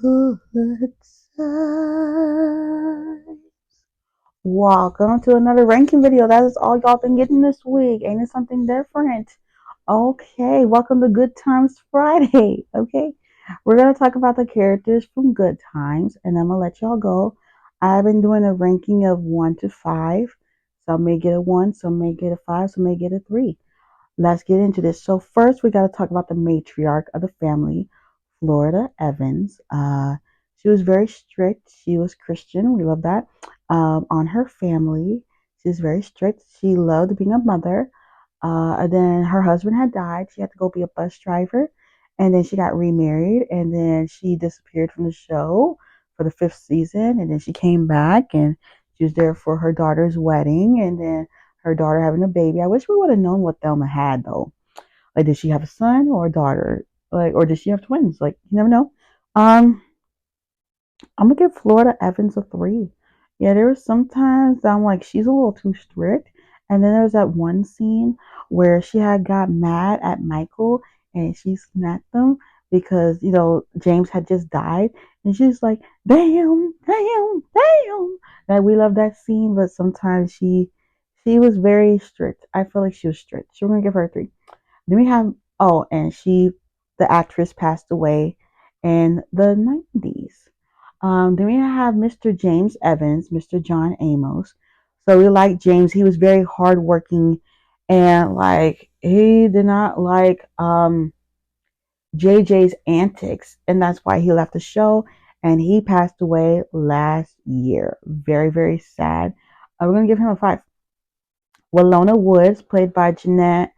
Good side. Welcome to another ranking video. That is all y'all been getting this week. Ain't it something different? Okay, welcome to Good Times Friday. Okay, we're gonna talk about the characters from Good Times, and I'm gonna let y'all go. I've been doing a ranking of 1 to 5. Some may get a 1, some may get a 5, some may get a 3. Let's get into this. So first, we got to talk about the matriarch of the family, Florida Evans. She was very strict. She was Christian. We love that. On her family, she's very strict. She loved being a mother. And then her husband had died. She had to go be a bus driver. And then she got remarried. And then she disappeared from the show for the fifth season. And then she came back and she was there for her daughter's wedding. And then her daughter having a baby. I wish we would have known what Thelma had though. Like, did she have a son or a daughter? Like, or did she have twins? Like, you never know. Um, I'm gonna give Florida Evans a 3. Yeah, there was sometimes I'm like, she's a little too strict. And then there was that one scene where she had got mad at Michael and she smacked him because, James had just died. And she's like, damn, damn, damn. Like, we love that scene, but sometimes she was very strict. I feel like she was strict. So we're gonna give her a 3. Then we have, oh, and the actress passed away in the 90s. Then we have Mr. James Evans, Mr. John Amos. So we like James. He was very hardworking, and like he did not like JJ's antics, and that's why he left the show. And he passed away last year. Very, very sad. We're gonna give him a 5. Walona Woods, played by Jeanette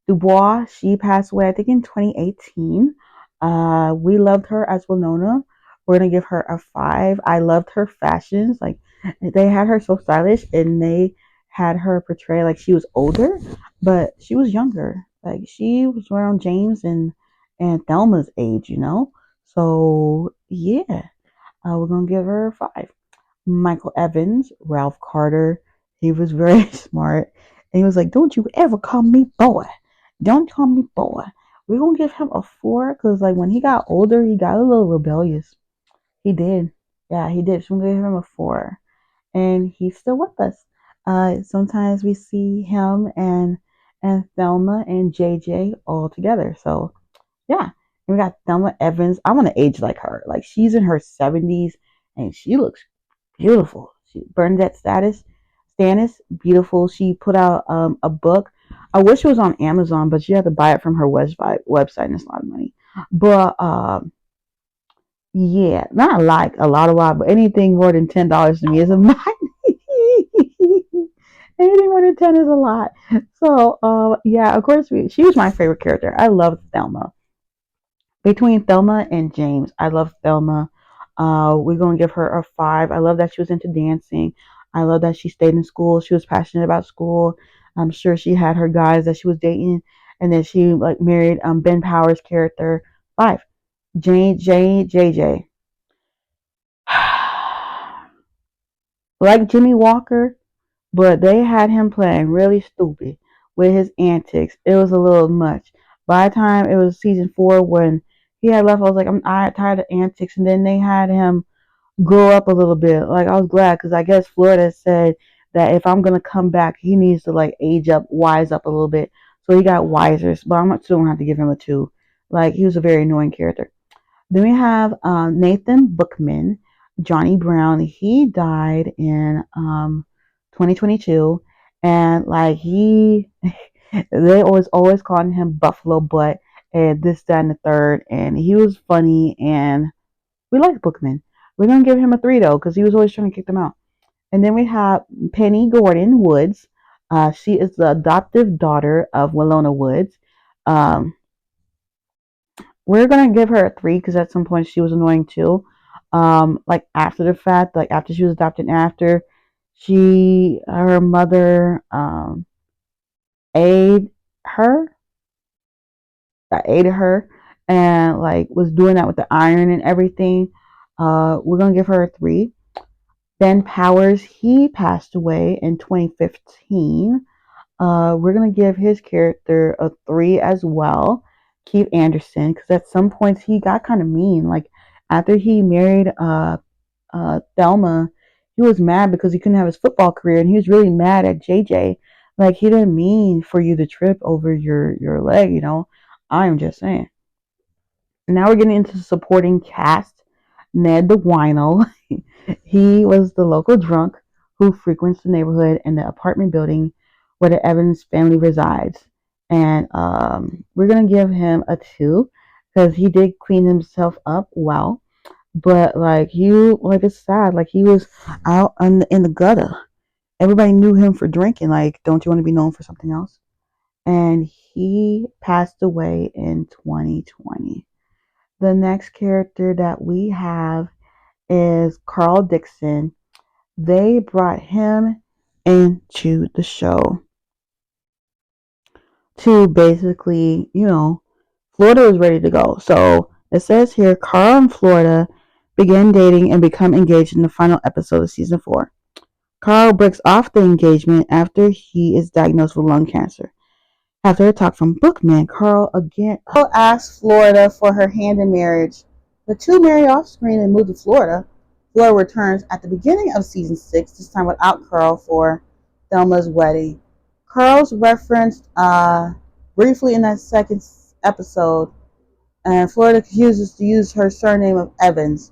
Dubois, she passed away, I think, in 2018. We loved her as Winona. We're gonna give her a 5. I loved her fashions. Like, they had her so stylish, and they had her portray like she was older, but she was younger. Like, she was around James and Thelma's age. So yeah, we're gonna give her a 5. Michael Evans, Ralph Carter. He was very smart. And he was like, don't you ever call me boy. Don't call me boy. We're going to give him a 4 because, like, when he got older, he got a little rebellious. He did. Yeah, he did. So I'm going to give him a 4. And he's still with us. Sometimes we see him and Thelma and JJ all together. So, yeah. And we got Thelma Evans. I want to age like her. Like, she's in her 70s and she looks beautiful. Bernadette Stanis, beautiful. She put out a book. I wish it was on Amazon, but you have to buy it from her website, and it's a lot of money. But yeah, not like a lot, but anything more than $10 to me is a lot. Anything more than 10 is a lot. So yeah, of course, she was my favorite character. I loved Thelma. Between Thelma and James, I love Thelma. We're gonna give her a 5. I love that she was into dancing. I love that she stayed in school. She was passionate about school. I'm sure she had her guys that she was dating, and then she like married Ben Powers' character. 5. JJ. Like Jimmy Walker, but they had him playing really stupid with his antics. It was a little much. By the time it was season 4 when he had left, I was like, I'm tired of antics. And then they had him grow up a little bit. Like, I was glad because I guess Florida said that if I'm gonna come back, he needs to like age up, wise up a little bit. So he got wiser. But I'm not still gonna have to give him a 2. Like, he was a very annoying character. Then we have Nathan Bookman, Johnny Brown. He died in 2022, and like they always calling him Buffalo Butt and this, that, and the third. And he was funny, and we liked Bookman. We're gonna give him a 3 though, because he was always trying to kick them out. And then we have Penny Gordon Woods. She is the adoptive daughter of Walona Woods. Um, we're gonna give her a 3 because at some point she was annoying too. Like after the fact, like after she was adopted, after her mother aid her, aided her, and like was doing that with the iron and everything. We're gonna give her a 3. Ben Powers, he passed away in 2015. We're gonna give his character a 3 as well. Keith Anderson, because at some points he got kind of mean. Like, After he married Thelma, he was mad because he couldn't have his football career, and he was really mad at JJ. Like, he didn't mean for you to trip over your leg, you know. I'm just saying. Now we're getting into the supporting cast. Ned the Wino. He was the local drunk who frequents the neighborhood and the apartment building where the Evans family resides. And we're gonna give him a 2 because he did clean himself up well. But like it's sad. Like, he was out in the gutter. Everybody knew him for drinking. Like, don't you want to be known for something else? And he passed away in 2020. The next character that we have is Carl Dixon. They brought him into the show to basically, Florida was ready to go. So it says here Carl and Florida began dating and become engaged in the final episode of season 4. Carl breaks off the engagement after he is diagnosed with lung cancer. After a talk from Bookman, Carl asks Florida for her hand in marriage. The two marry off screen and move to Florida. Florida returns at the beginning of season 6, this time without Carl for Thelma's wedding. Carl's referenced briefly in that second episode, and Florida refuses to use her surname of Evans.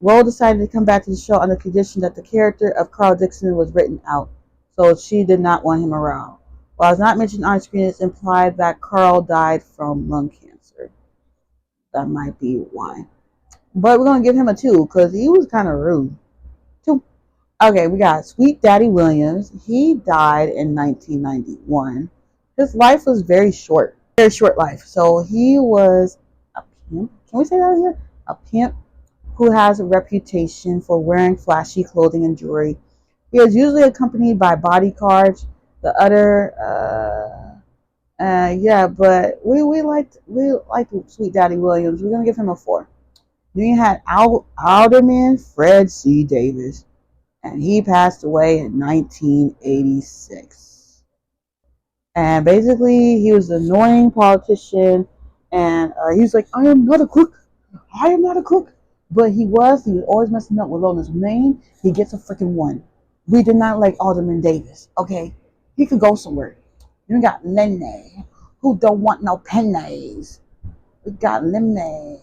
Roll decided to come back to the show on the condition that the character of Carl Dixon was written out, so she did not want him around. While it's not mentioned on screen, it's implied that Carl died from lung cancer. That might be why. But we're going to give him a 2 because he was kind of rude. 2. Okay, we got Sweet Daddy Williams. He died in 1991. His life was very short. Very short life. So he was a pimp. Can we say that here? A pimp who has a reputation for wearing flashy clothing and jewelry. He is usually accompanied by bodyguards. The other, yeah, but we liked Sweet Daddy Williams. We're gonna give him a 4. Then you had Alderman Fred C. Davis, and he passed away in 1986. And basically, he was an annoying politician, and he was like, "I am not a crook. I am not a crook." But he was always messing up with Lona's name. He gets a freaking 1. We did not like Alderman Davis, okay? He could go somewhere. Then we got Lenny, who don't want no pennies. We got Lenny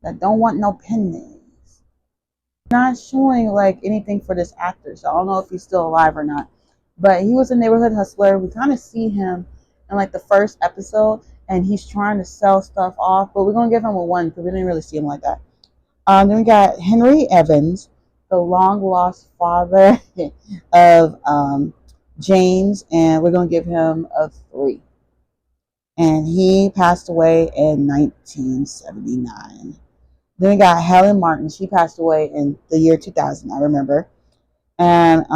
that don't want no pennies. Not showing like anything for this actor, so I don't know if he's still alive or not. But he was a neighborhood hustler. We kind of see him in like the first episode, and he's trying to sell stuff off. But we're gonna give him a 1 because we didn't really see him like that. Then we got Henry Evans, the long lost father of James, and we're going to give him a 3. And he passed away in 1979. Then we got Helen Martin. She passed away in the year 2000, I remember. And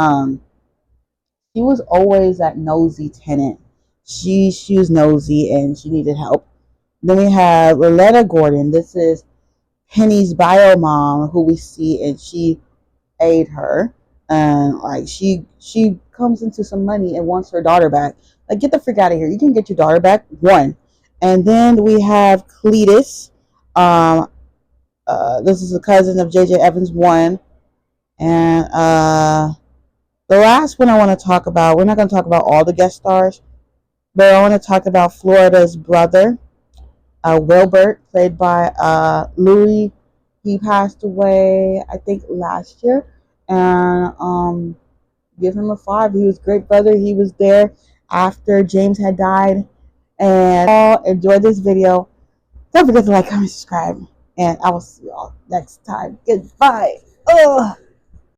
she was always that nosy tenant. She was nosy and she needed help. Then we have Loretta Gordon. This is Penny's bio mom, who we see, and she aid her, and like she comes into some money and wants her daughter back. Like, get the freak out of here! You can get your daughter back. 1. And then we have Cletus. This is a cousin of JJ Evans. 1. And the last one I want to talk about. We're not going to talk about all the guest stars, but I want to talk about Florida's brother, Wilbert, played by Louis. He passed away, I think, last year. And give him a 5. He was a great brother. He was there after James had died. And all enjoyed this video. Don't forget to like, comment, subscribe. And I will see y'all next time. Goodbye. Ugh.